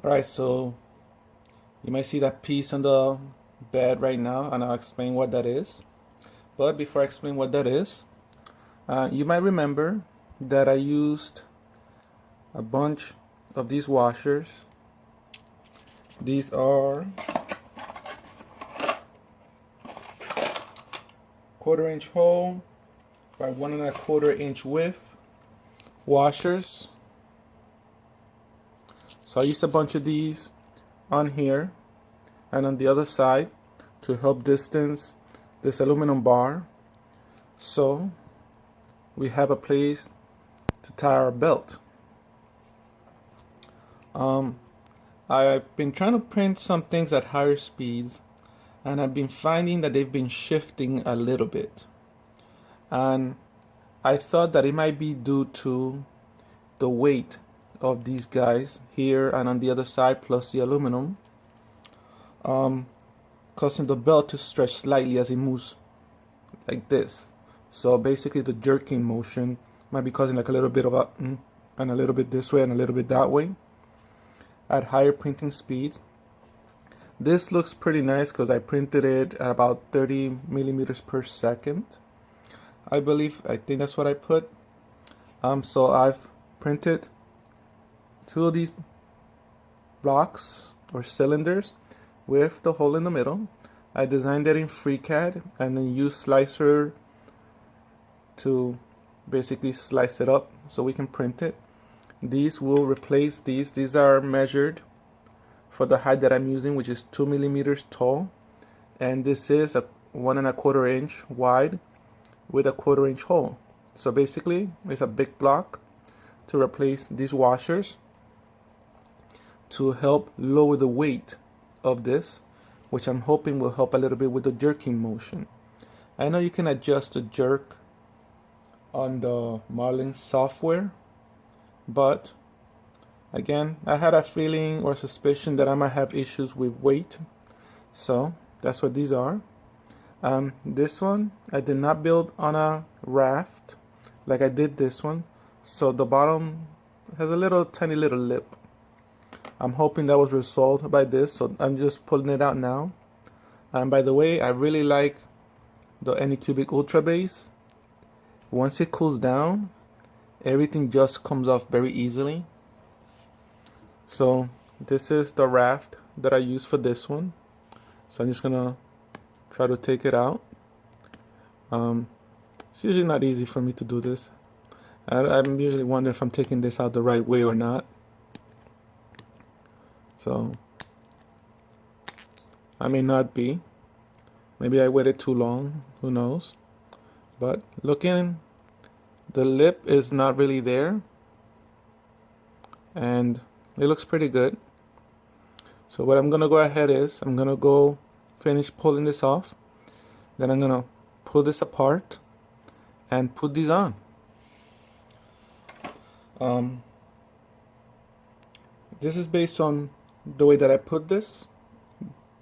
Alright, so you might see that piece on the bed right now, and I'll explain what that is. But before I explain what that is, you might remember that I used a bunch of these washers. These are 1/4 inch hole by 1 1/4 inch width washers. So I used a bunch of these on here and on the other side to help distance this aluminum bar, so we have a place to tie our belt. I've been trying to print some things at higher speeds, and I've been finding that they've been shifting a little bit, and I thought that it might be due to the weight of these guys here and on the other side, plus the aluminum, causing the belt to stretch slightly as it moves like this. So basically the jerking motion might be causing like a little bit of a and a little bit this way and a little bit that way at higher printing speeds. This looks pretty nice because I printed it at about 30 millimeters per second. I think that's what I put. So I've printed 2 of these blocks or cylinders with the hole in the middle. I designed it in FreeCAD and then used Slicer to basically slice it up so we can print it. These will replace these. These are measured for the height that I'm using, which is 2 millimeters tall, and this is a 1 1/4 inch wide with a 1/4 inch hole. So basically it's a big block to replace these washers to help lower the weight of this, which I'm hoping will help a little bit with the jerking motion. I know you can adjust the jerk on the Marlin software, but again, I had a feeling or suspicion that I might have issues with weight, so that's what these are. This one I did not build on a raft like I did this one, so the bottom has a little tiny little lip. I'm hoping that was resolved by this, so I'm just pulling it out now. And by the way, I really like the Anycubic Ultra Base. Once it cools down, everything just comes off very easily. So this is the raft that I use for this one. So I'm just gonna try to take it out. It's usually not easy for me to do this. I'm usually wondering if I'm taking this out the right way or not. So I may not be. Maybe I waited too long, who knows. But looking, the lip is not really there, and it looks pretty good. So what I'm gonna go ahead is I'm gonna go finish pulling this off, then I'm gonna pull this apart and put these on. This is based on the way that I put this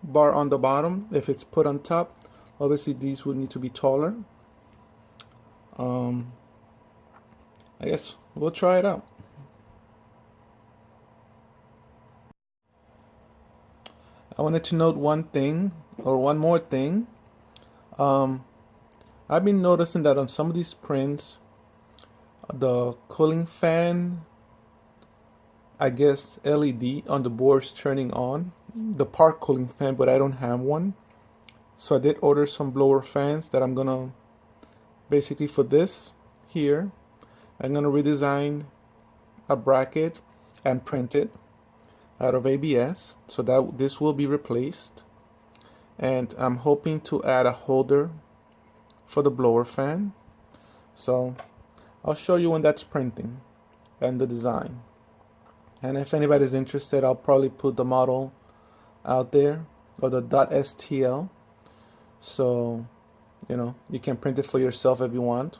bar on the bottom. If it's put on top, obviously these would need to be taller. I guess we'll try it out. I wanted to note one thing, or one more thing. I've been noticing that on some of these prints, the cooling fan, I guess LED on the board's turning on, the park cooling fan, but I don't have one. So I did order some blower fans that I'm gonna, basically for this here, I'm gonna redesign a bracket and print it out of ABS so that this will be replaced. And I'm hoping to add a holder for the blower fan. So I'll show you when that's printing and the design. And if anybody's interested, I'll probably put the model out there, or the .stl, so you can print it for yourself if you want.